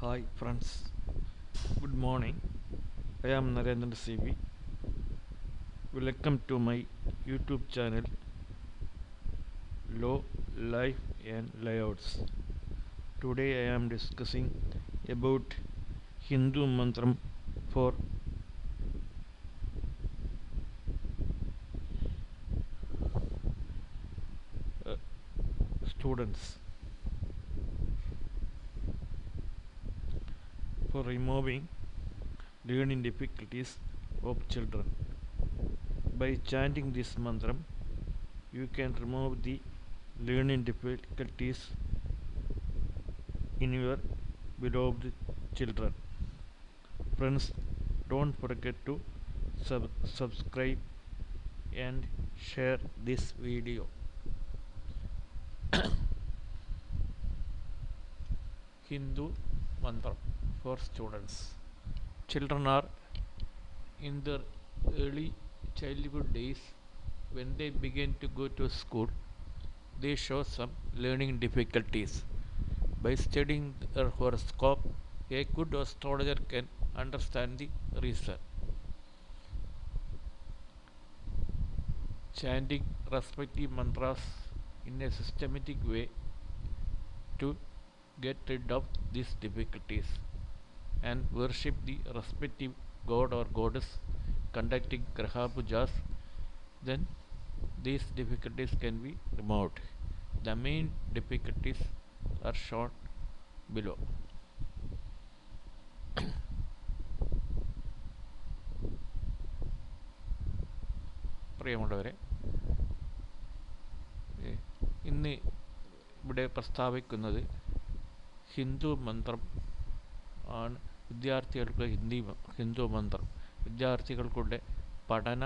Hi friends, good morning. I am Narendra CV. Welcome to my YouTube channel Law, Life and Layouts. Today I am discussing about Hindu mantram for uh, students for removing learning difficulties of children. By chanting this mantram, you can remove the learning difficulties in your beloved children. Friends, don't forget to subscribe and share this video. Hindu mantra for students. Children are in their early childhood days. When they begin to go to school, they show some learning difficulties. By studying their horoscope, a good astrologer can understand the reason. Chanting respective mantras in a systematic way to get rid of these difficulties and worship the respective god or goddess, conducting graha pujas, then these difficulties can be removed. The main difficulties are shown below. പ്രിയമുള്ളവരെ, ഇന്ന് ഇവിടെ പ്രസ്താവിക്കുന്നത് ഹിന്ദു മന്ത്രം ആണ്. വിദ്യാർത്ഥികൾക്ക് ഹിന്ദു മന്ത്രം വിദ്യാർത്ഥികൾക്കുടെ പഠന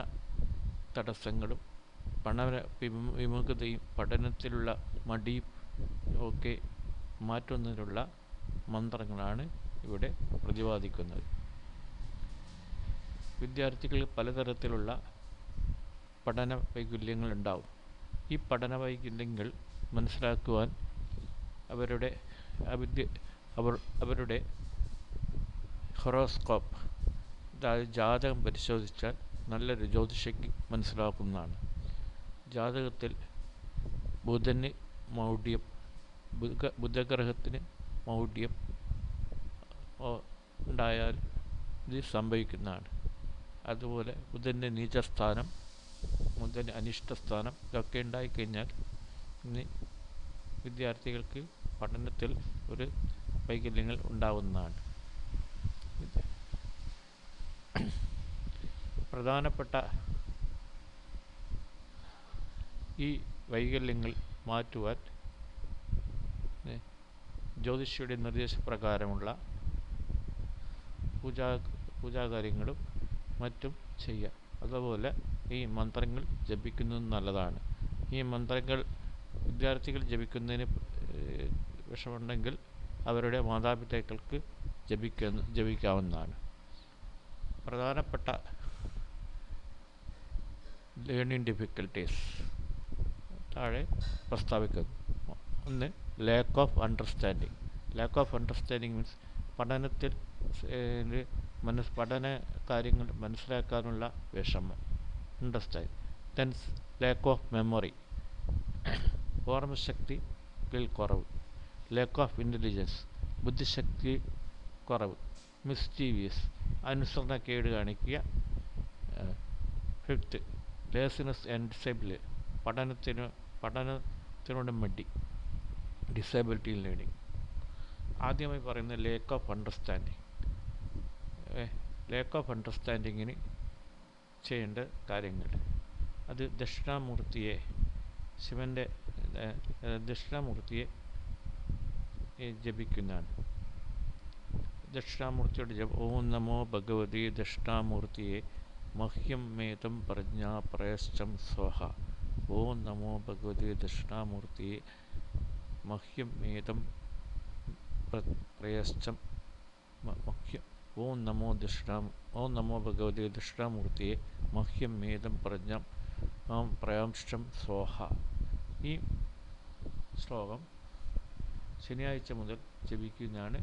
തടസ്സങ്ങളും പഠന വിമുഖതയും പഠനത്തിലുള്ള മടിയും ഒക്കെ മാറ്റുന്നതിനുള്ള മന്ത്രങ്ങളാണ് ഇവിടെ പ്രതിപാദിക്കുന്നത്. വിദ്യാർത്ഥികൾ പലതരത്തിലുള്ള പഠന വൈകല്യങ്ങളുണ്ടാവും. ഈ പഠന വൈകല്യങ്ങൾ മനസ്സിലാക്കുവാൻ അവരുടെ ഹൊറോസ്കോപ്പ്, അതായത് ജാതകം പരിശോധിച്ചാൽ നല്ലൊരു ജ്യോതിഷയ്ക്ക് മനസ്സിലാക്കുന്നതാണ്. ജാതകത്തിൽ ബുധന് മൗഢ്യം, ബുധഗ്രഹത്തിന് മൗഢ്യം ഉണ്ടായാൽ ഇത് സംഭവിക്കുന്നതാണ്. അതുപോലെ ബുധൻ്റെ നീചസ്ഥാനം, ബുധൻ്റെ അനിഷ്ടസ്ഥാനം ഇതൊക്കെ ഉണ്ടായിക്കഴിഞ്ഞാൽ ഇന്ന് വിദ്യാർത്ഥികൾക്ക് പഠനത്തിൽ ഒരു വൈകല്യങ്ങൾ ഉണ്ടാവുന്നതാണ്. പ്രധാനപ്പെട്ട ഈ വൈകല്യങ്ങൾ മാറ്റുവാൻ ജ്യോതിഷിയുടെ നിർദ്ദേശപ്രകാരമുള്ള പൂജാകാര്യങ്ങളും മറ്റും ചെയ്യാം. അതുപോലെ ഈ മന്ത്രങ്ങൾ ജപിക്കുന്നത് നല്ലതാണ്. ഈ മന്ത്രങ്ങൾ വിദ്യാർത്ഥികൾ ജപിക്കുന്നതിന് വിഷമുണ്ടെങ്കിൽ അവരുടെ മാതാപിതാക്കൾക്ക് ജപിക്കാവുന്നതാണ്. പ്രധാനപ്പെട്ട ലേണിംഗ് ഡിഫിക്കൽട്ടീസ് താഴെ പ്രസ്താവിക്കുന്നു. ഒന്ന്, lack of understanding. Lack of understanding means പഠനത്തിൽ പഠന കാര്യങ്ങൾ മനസ്സിലാക്കാനുള്ള വിഷമം, understand. Then lack of memory, ഓർമ്മശക്തിയിൽ കുറവ്. ലാക്ക് ഓഫ് ഇൻ്റലിജൻസ്, ബുദ്ധിശക്തി കുറവ്. മിസ്ചീവിയസ്, അനുസരണക്കേട് കാണിക്കുക. ഫിഫ്ത്ത്, ലേസിനെസ് ആൻഡ് ഡിസേബിൾ, പഠനത്തിനോട് മടി, ഡിസേബിലിറ്റി ലേണിംഗ്. ആദ്യമായി പറയുന്നത് lack of understanding. Lack of അണ്ടർസ്റ്റാൻഡിങ്ങിന് ചെയ്യേണ്ട കാര്യങ്ങൾ, അത് ദക്ഷിണാമൂർത്തിയെ, ശിവൻ്റെ ദക്ഷിണാമൂർത്തിയെ ജപിക്കുന്നതാണ്. ദക്ഷിണാമൂർത്തിയുടെ ജപം: ഓം നമോ ഭഗവതി ദക്ഷിണാമൂർത്തിയെ മഹ്യം മേതം പ്രജ്ഞാ പ്രയശ്ചം സ്വഹ. ഓം നമോ ഭഗവതി ദക്ഷിണാമൂർത്തിയെ മഹ്യം മേതം പ്രയശ്ചം മഹ്യം. ഓം നമോ ഭഗവതി ദക്ഷിണാമൂർത്തിയെ മഹ്യം മേതം പ്രജ്ഞാം പ്രയാംഷ്ടം സ്വഹ. ഈ ശ്ലോകം ശനിയാഴ്ച മുതൽ ജപിക്കുന്നതാണ്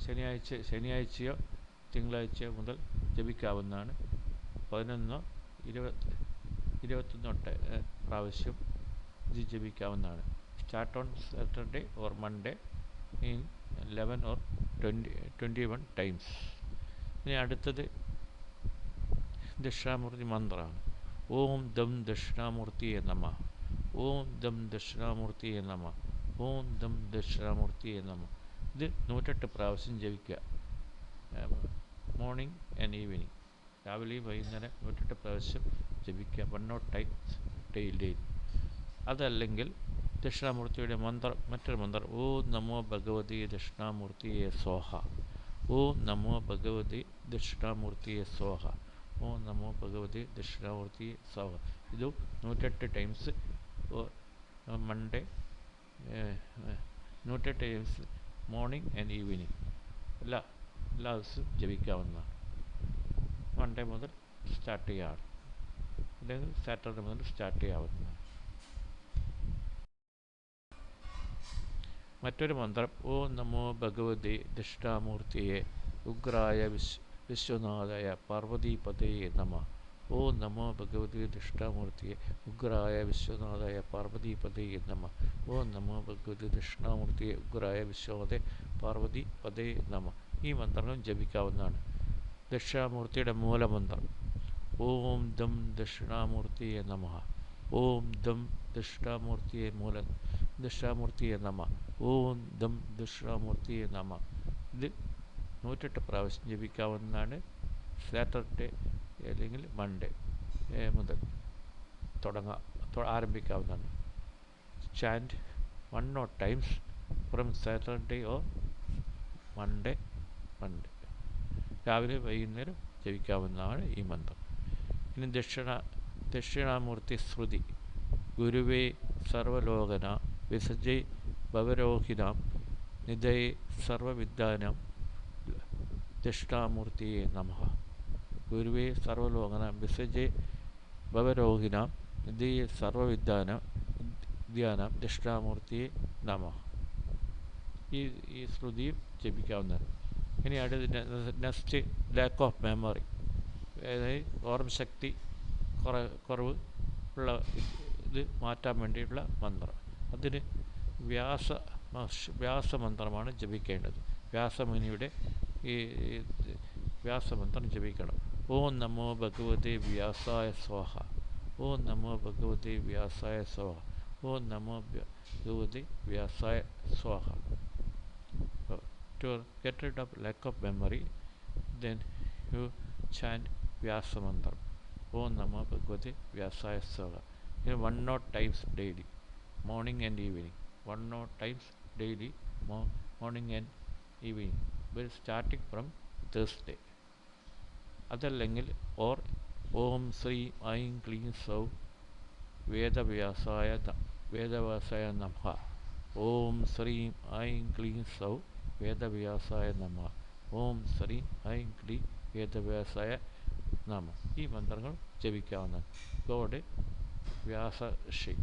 ശനിയാഴ്ചയോ തിങ്കളാഴ്ചയോ മുതൽ ജപിക്കാവുന്നതാണ്. 11 21 പ്രാവശ്യം ഇത് ജപിക്കാവുന്നതാണ്. Start on Saturday or Monday in 11 or 21 times. ഇനി അടുത്തത് ദക്ഷിണാമൂർത്തി മന്ത്രമാണ്. ഓം ദം ദക്ഷിണാമൂർത്തിയെ നമ, ഓം ദം ദക്ഷിണാമൂർത്തിയെ നമ, ഓം ദം ദക്ഷിണാമൂർത്തിയെ നമ. ഇത് 108 പ്രാവശ്യം ജപിക്കുക. മോർണിംഗ് ആൻഡ് ഈവനിങ്, രാവിലെയും വൈകുന്നേരം 108 പ്രാവശ്യം ജപിക്കുക. 108 ടൈംസ് ഡെയിലി. അതല്ലെങ്കിൽ ദക്ഷിണാമൂർത്തിയുടെ മറ്റൊരു മന്ത്രം, ഓം നമോ ഭഗവതി ദക്ഷിണാമൂർത്തിയെ സ്വാഹ, ഓം നമോ ഭഗവതി ദക്ഷിണാമൂർത്തിയെ സ്വാഹ, ഓം നമോ ഭഗവതി ദക്ഷിണാമൂർത്തിയെ സ്വാഹ. ഇതും 108 times Monday, 108 times morning and evening എല്ലാ ദിവസവും ജപിക്കാവുന്നതാണ്. മൺഡേ മുതൽ സ്റ്റാർട്ട് ചെയ്യാറ്, അല്ലെങ്കിൽ സാറ്റർഡേ മുതൽ സ്റ്റാർട്ട് ചെയ്യാവുന്നതാണ്. മറ്റൊരു മന്ത്രം, ഓം നമോ ഭഗവതി ദക്ഷിണാമൂർത്തിയെ ഉഗ്രായ വിശ്വനാഥായ പാർവതീപതയെ നമ, ഓം നമോ ഭഗവതി ദക്ഷിണാമൂർത്തിയെ ഉഗ്രായ വിശ്വനാഥായ പാർവതീപതയെ നമ, ഓം നമോ ഭഗവതി ദക്ഷിണാമൂർത്തിയെ ഉഗ്രായ വിശ്വനാഥ പാർവതീപതയെ നമ. ഈ മന്ത്രങ്ങളും ജപിക്കാവുന്നതാണ്. ദക്ഷിണാമൂർത്തിയുടെ മൂലമന്ത്രം, ഓം ദം ദക്ഷിണാമൂർത്തിയെ നമ, ഓം ദം ദക്ഷിണാമൂർത്തിയെ ദക്ഷിണാമൂർത്തിയെ നമ, ഓം ദം ദക്ഷിണാമൂർത്തിയെ നമ. ഇത് 108 പ്രാവശ്യം ജപിക്കാവുന്നതാണ്. സാറ്റർഡേ അല്ലെങ്കിൽ മൺഡേ മുതൽ ആരംഭിക്കാവുന്നതാണ്. Chant 108 times from Saturday or Monday. രാവിലെ വൈകുന്നേരം ജപിക്കാവുന്നതാണ് ഈ മന്ത്രം. ഇനി ദക്ഷിണാമൂർത്തി ശ്രുതി, ഗുരുവേ സർവലോകന വിസജൈ ഭവരോഹിനാം നിധയേ സർവവിദ്യാനാം ദക്ഷിണാമൂർത്തിയെ നമ, ഗുരുവേ സർവലോകനാം വിസജൈ ഭവരോഹിനാം നിധയേ സർവവിദ്യാനാം ദക്ഷിണാമൂർത്തിയെ നമ. ഈ ശ്രുതിയും ജപിക്കാവുന്നതാണ്. ഇനി നെക്സ്റ്റ് ലാക്ക് ഓഫ് മെമ്മറി, അതായത് ഓർമ്മശക്തി കുറവ് ഉള്ള ഇത് മാറ്റാൻ വേണ്ടിയിട്ടുള്ള മന്ത്രം. അതിന് വ്യാസമന്ത്രമാണ് ജപിക്കേണ്ടത്. വ്യാസമുനിയുടെ ഈ വ്യാസമന്ത്രം ജപിക്കണം. ഓം നമോ ഭഗവതേ വ്യാസായ സ്വാഹ, ഓം നമോ ഭഗവതേ വ്യാസായ സ്വാഹ, ഓം നമോ ഭഗവതേ വ്യാസായ സ്വാഹ. To get rid of lack of memory, then you chant Vyasa mantra, Om Namo Bhagavate Vyasaya Swaha. 108 times daily, morning and evening. 108 times daily, morning and evening. We're starting from Thursday. അതല്ലെങ്കിൽ or ഓം ശ്രീ ഐം ക്ലീം സൗ വേദവ്യാസായ നമഃ, ഓം ശ്രീം ഐം ക്ലീം സൗ വേദവ്യാസായ നമ, ഓം ശ്രീ ഐം ക്ലീ വേദവ്യാസായ നമ. ഈ മന്ത്രങ്ങൾ ജപിക്കാവുന്നതാണ്. God Vyasarshi.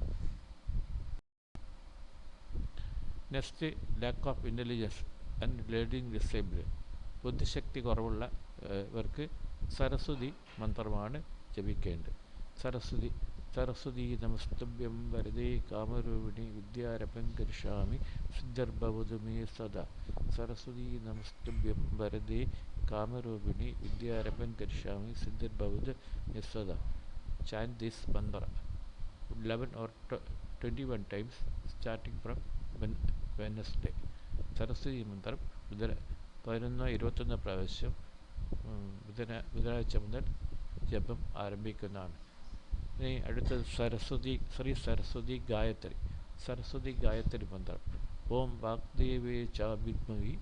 Next lack of intelligence and learning disable, ബുദ്ധിശക്തി കുറവുള്ളവർക്ക് സരസ്വതി മന്ത്രമാണ് ജപിക്കേണ്ടത്. സരസ്വതി നമസ്തുഭ്യം വരദേ കാമരൂപിണി വിദ്യാരംഭം കരിഷ്യാമി സിദ്ധിർഭവതു മേ സദാ. സരസ്വതി നമസ്തുഭ്യം വരദേ കാമരൂപിണി വിദ്യാരംഭം കരിഷ്യാമി സിദ്ധിർഭവതു മേ സദാ. Chant this mantra 11 or 21 times starting from Wednesday. Saraswati മന്ത്രം 11-21 പ്രാവശ്യം ബുധനാഴ്ച മുതൽ ജപം ആരംഭിക്കുന്നതാണ്. ഇനി അടുത്തത് ശ്രീ സരസ്വതി ഗായത്രി മന്ത്രം. ഓം വാഗ്ദേവേ ച വിദ്മഹി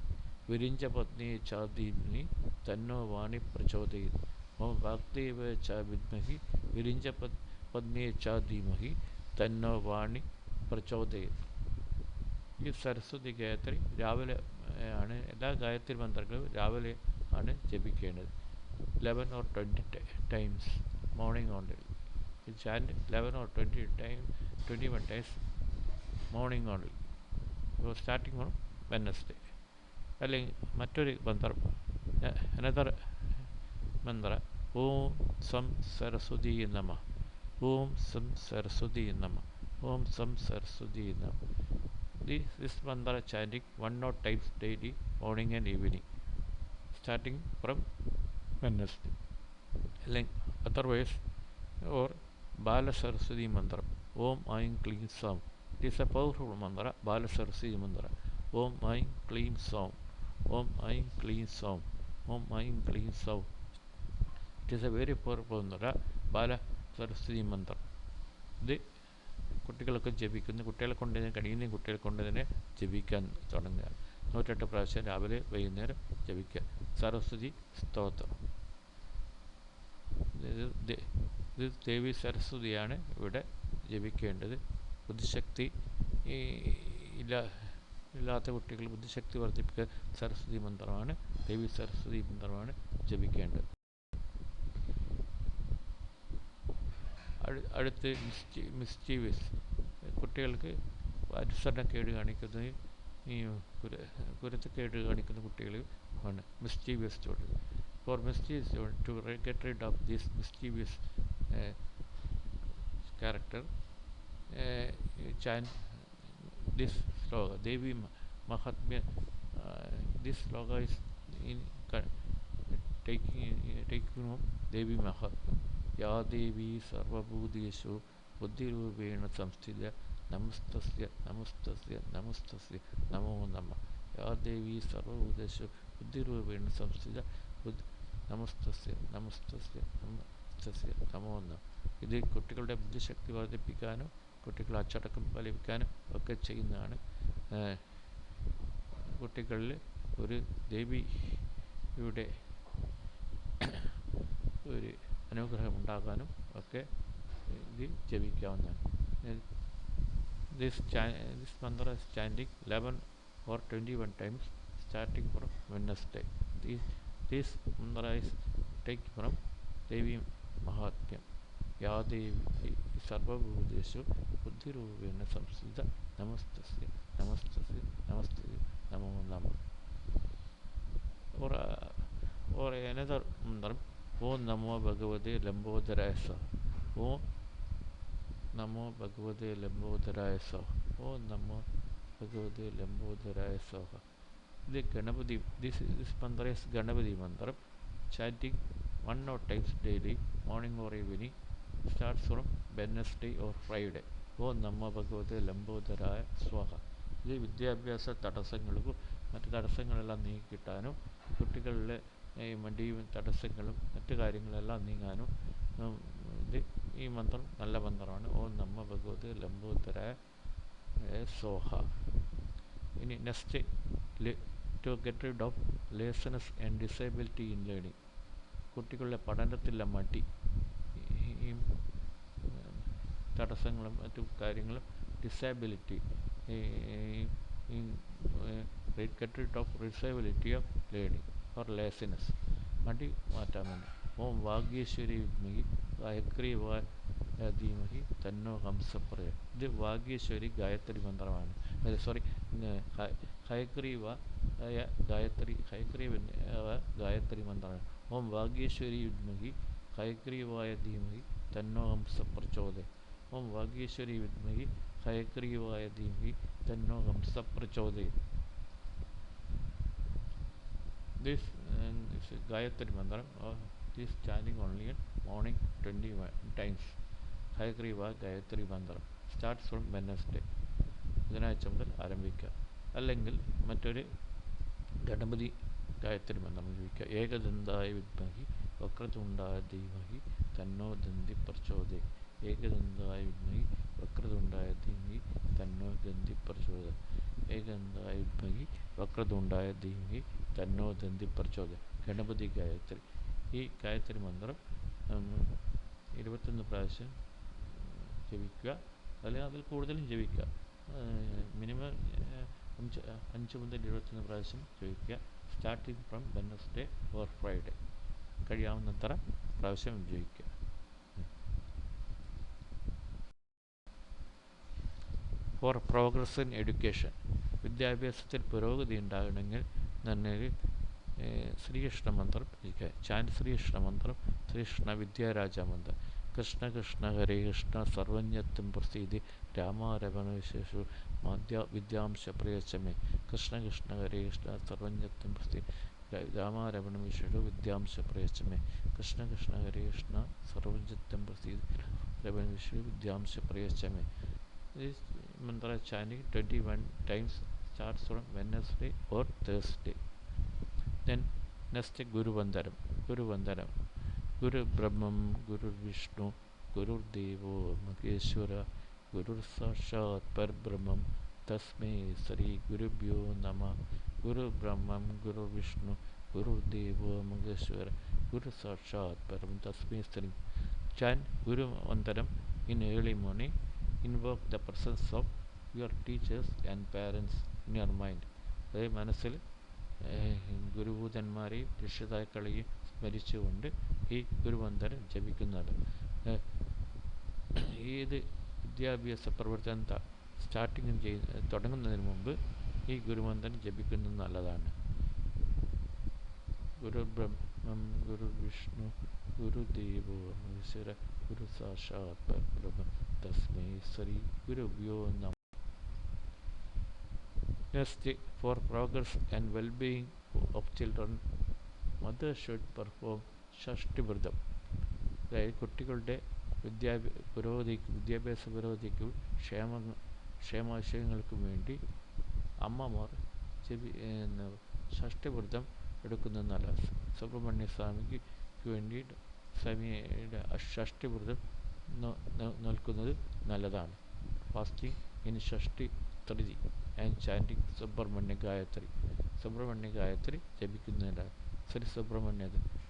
വിരിഞ്ചപത്നേ ച ധീമഹി തന്നോ വാണി പ്രചോദയാത്. ഓം വാഗ്ദേവേ ച വിദ്മഹി വിരിഞ്ചപത്നേ ച ധീമഹി തന്നോ വാണി പ്രചോദയാത്. ഈ സരസ്വതി ഗായത്രി രാവിലെ ആണ്. എല്ലാ ഗായത്രി മന്ത്രങ്ങളും രാവിലെ ആണ് ജപിക്കേണ്ടത്. 11 or 20 times morning only. You chant 11 or 21 times morning only. You are starting on Wednesday. അല്ലെങ്കിൽ മറ്റൊരു മന്ത്രം, അനദർ മന്ത്ര, ഓം സം സരസ്വതി നമ, ഓം സം സരസ്വതി നമ, ഓം സം സരസ്വതി നമ. This mantra chanting 100 times daily, morning and evening, starting from Wednesday. Otherwise, or Bala Saraswati mantra, Om Aim Klim Sam. It is a powerful mantra, Bala Saraswati mantra. Om Aim Klim Sam. Om Aim Klim Sam. Om Aim Klim Sam. It is a very powerful mantra, Bala Saraswati mantra. ഇത് കുട്ടികളൊക്കെ ജപിക്കുന്ന, കുട്ടികളെ കൊണ്ട് കഴിയുന്ന കുട്ടികളെ കൊണ്ട് തന്നെ ജപിക്കാൻ തുടങ്ങുക. 108 പ്രാവശ്യം രാവിലെ വൈകുന്നേരം ജപിക്കുക. സരസ്വതി സ്തോത്രം. ഇത് ദേവി സരസ്വതിയാണ് ഇവിടെ ജപിക്കേണ്ടത്. ബുദ്ധിശക്തി ഇല്ലാത്ത കുട്ടികൾ ബുദ്ധിശക്തി വർദ്ധിപ്പിക്കുക സരസ്വതി മന്ത്രമാണ്, ദേവി സരസ്വതി മന്ത്രമാണ് ജപിക്കേണ്ടത്. അടുത്ത് മിസ്റ്റീവിയസ്, കുട്ടികൾക്ക് അനുസരണക്കേട് കാണിക്കുന്ന, ഈ കുരുത്തക്കേട് കാണിക്കുന്ന കുട്ടികൾ ആണ് മിസ്റ്റീവിയസ് ചൂട്. For mischievous to get rid of this mischievous character, chant this sloga, Devi Mahatmya. This sloga is in taking from Devi Mahatmya. Ya Devi Sarvabhudeshu Buddhirupena Samstita Namastasya Namastasya Namastasya Namo Namah. Ya Devi Sarvabhudeshu Buddhirupena Samstita നമസ്തസ്യ നമസ്തസ്യ നമസ്തസ്യ നമോ നമഃ. ഇത് കുട്ടികളുടെ ബുദ്ധിശക്തി വർദ്ധിപ്പിക്കാനും കുട്ടികളെ അച്ചടക്കം പാലിപ്പിക്കാനും ഒക്കെ ചെയ്യുന്നതാണ്. കുട്ടികളിൽ ഒരു ദേവിയുടെ ഒരു അനുഗ്രഹം ഉണ്ടാകാനും ഒക്കെ ഇത് ജപിക്കാവുന്നതാണ്. This mantra is chanting 11 or 21 times starting from Wednesday. This mantra is taken from Devi Mahatmya. Ya Devi Sarvabhudeshu Buddhirupena Samstita Namastasya Namastasya Namastasya Namo Namah. Or another mantra, Om Namo Bhagavate Lambodharaya Saha. Om Namo Bhagavate Lambodharaya Saha. Om Namo Bhagavate Lambodharaya Saha. The Ganapati, this mantra is Ganapati mantra, chanting 100 times daily, morning or evening, starts from Wednesday or Friday. Om Namma Bhagavate Lambodharaya Swaha. ഇത് വിദ്യാഭ്യാസ തടസ്സങ്ങൾക്കും മറ്റ് തടസ്സങ്ങളെല്ലാം നീക്കിക്കിട്ടാനും കുട്ടികളിലെ മടിയും തടസ്സങ്ങളും മറ്റു കാര്യങ്ങളെല്ലാം നീങ്ങാനും ഇത് ഈ മന്ത്രം നല്ല മന്ത്രമാണ്. ഓം നമ്മ ഭഗവത് ലംബോദരായ സോഹ. ഇനി next, to get rid of laziness and disability in learning. കുട്ടികളുടെ പഠനത്തിലുള്ള മടി, ഈ തടസ്സങ്ങളും മറ്റു കാര്യങ്ങളും, disability, get rid of disability of learning or laziness, മടി മാറ്റാൻ വേണ്ടി. ഓം വാഗീശ്വരി വിദ്മഹി ഗായത്രീവായ ധീമഹി തന്നോ ഹംസപ്രയ. ഇത് വാഗീശ്വരി ഗായത്രി മന്ത്രമാണ്. ഹയഗ്രീവ ഗായത്രി മന്ത്രമാണ്. ഓം വാഗീശ്വരി വിദ്മഹി ഹയഗ്രീവായ ധീമഹി തന്നോ ഹംസ പ്രചോദയ. ഓം വാഗീശ്വരി വിദ്മഹി ഹയഗ്രീവായ ധീമഹി തന്നോ Hamza പ്രചോദയ. This is Gayatri Mantra. This chanting only in morning 21 times. Hayagriva Gayatri Mantra starts from Wednesday. ബുധനാഴ്ച മുതൽ ആരംഭിക്കുക. അല്ലെങ്കിൽ മറ്റൊരു ഗണപതി ഗായത്രി മന്ത്രം ജപിക്കുക. ഏകദന്തായ വിദ്മഹി വക്രതുണ്ടായ ധീമഹി തന്നോ ദന്തി പ്രചോദയ. ഏകദന്തായ വിദ്മഹി വക്രതുണ്ടായ ധീമഹി തന്നോ ദന്തി പ്രചോദയ. ഏകദന്തായ വിദ്മഹി വക്രതുണ്ടായ ധീമഹി തന്നോ ദന്തി പ്രചോദയ. ഗണപതി ഗായത്രി. ഈ ഗായത്രി മന്ത്രം 21 പ്രാവശ്യം ജപിക്കുക, അല്ലെങ്കിൽ അതിൽ കൂടുതലും ജപിക്കുക. മിനിമം 5 മുതൽ 21 പ്രാവശ്യം ജപിക്കുക. Starting from Wednesday or Friday. കഴിയാവുന്നത്ര പ്രാവശ്യം ജപിക്കുക. For progress in education. വിദ്യാഭ്യാസത്തിൽ പുരോഗതി ഉണ്ടാകണമെങ്കിൽ then Sri Krishna mantra chant Sri Krishna mantra, Sri Krishna Vidyaraja mantra. Krishna Krishna Hare Krishna Sarvanyattam Prasidi Rama Ravana Visheshu Madhya Vidyamsha Priyachame. Krishna Krishna Hare Krishna Sarvanyattam Prasidi Rama Ravana Visheshu Vidyamsha Priyachame. Krishna Krishna Hare Krishna Sarvanyattam Prasidi Ravana Visheshu Vidyamsha Priyachame. This mantra chanting 21 times starts from Wednesday or Thursday. Then next Guru Vandaram. Guru Vandaram. Guru Brahman, Guru Vishnu, Guru Devo Maheshwara, Guru Sakshat Parbrahmam, Tasmai Sri Gurubhyo Namah. Guru Brahman, Guru Vishnu, Guru Devo Maheshwara, Guru Sakshat Parbrahmam, Tasmai Sri. Chant Guru Vandaram in early morning. Invoke the presence of your teachers and parents in your mind. മനസ്സിൽ ഗുരുഭൂതന്മാരെയും രക്ഷിതാക്കളെയും സ്മരിച്ചുകൊണ്ട് ഈ ഗുരുവന്ദനം ജപിക്കുന്നത് ഏത് വിദ്യാഭ്യാസ പ്രവർത്തനം തുടങ്ങുന്നതിന് മുമ്പ് ഈ ഗുരുവന്ദനം ജപിക്കുന്നത് നല്ലതാണ്. ഗുരു ബ്രഹ്മം ഗുരു വിഷ്ണു ഗുരുദേവോ മഹേശ്വര ഗുരു സാക്ഷാത് പരബ്രഹ്മ തസ്മൈ ശ്രീ ഗുരുഭ്യോ നമഃ. Next, for progress and well-being of children, mothers should perform Shashti Vradam. അതായത് കുട്ടികളുടെ വിദ്യാഭ്യാസ പുരോഗതിക്കും ക്ഷേമാശയങ്ങൾക്കും വേണ്ടി അമ്മമാർ ഷഷ്ടിവ്രതം എടുക്കുന്നത് നല്ലത്. സുബ്രഹ്മണ്യ സ്വാമിക്ക് വേണ്ടിയിട്ട് സ്വാമിയുടെ ഷഷ്ടിവ്രതം നോൽക്കുന്നത് നല്ലതാണ്. ഫാസ്റ്റിംഗ് ഇൻ ഷഷ്ടി ത്രിതി ആൻഡ് ചാൻറ്റിംഗ് സുബ്രഹ്മണ്യ ഗായത്രി ജപിക്കുന്നതിനാണ്. ശ്രീ സുബ്രഹ്മണ്യ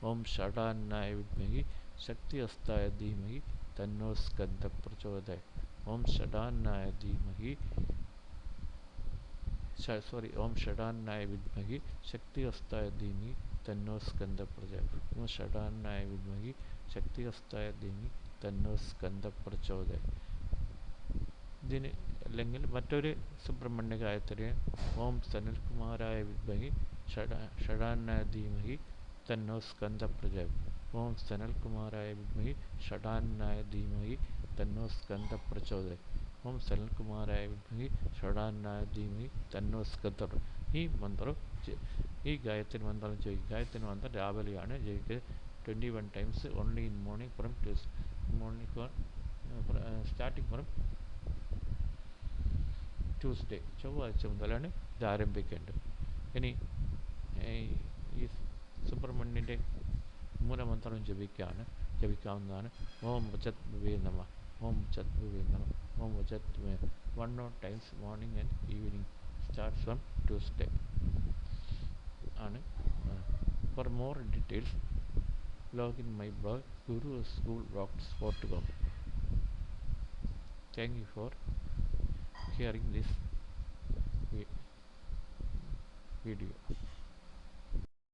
ഓം ഷഡാന്നായ വിദ്മഹി ശക്തി അസ്തായ ധീമഹി തന്നോ സ്കന്ദ പ്രചോദയ. ഓം ഷഡാന്നായ വിദ്മഹി ശക്തി അസ്തായ ധീമഹി തന്നോ സ്കന്ദ പ്രചോദയ. ഓം ഷഡാന്നായ വിദ്മഹി ശക്തി അസ്തായ ധീമഹി തന്നോ സ്കന്ദ പ്രചോദയ. ഇതിന് അല്ലെങ്കിൽ മറ്റൊരു സുബ്രഹ്മണ്യ ഗായത്രി ഓം സനൽകുമാരായ വിദ്മഹി ഷഡാന്നായ ധീമഹി തന്നോ സ്കന്ദ പ്രചോദയ. ഓം സനൽകുമാരായ വിദ്മഹി ഷഡാന്നായ ധീമഹി തന്നോ സ്കന്ദ പ്രചോദയ. ഓം സനൽകുമാരായ വിദ്മഹി ഷഡാന്നായ ധീമഹി തന്നോ സ്കന്ദ. ഈ ഗായത്രി മന്ത്രം ജപിക്കുക. ഗായത്രി മന്ത്രം രാവിലെയാണ് ജപിക്കുക. 21 times only in morning from starting from Tuesday. ചൊവ്വാഴ്ച മുതലാണ് ഇത് ആരംഭിക്കേണ്ടത്. ഇനി ഈ സുബ്രഹ്മണ്യൻ്റെ മൂലമന്ത്രം ജപിക്കാവുന്നതാണ്. ഓം വജത് ഭവേ നമഃ, ഓം വജത് ഭവേ നമഃ, ഓം വജത് ഭവേ. 1 times morning and evening starts from Tuesday ആണ്. For more details log in my blog guruschoolrocks.com. Thank you for hearing this video.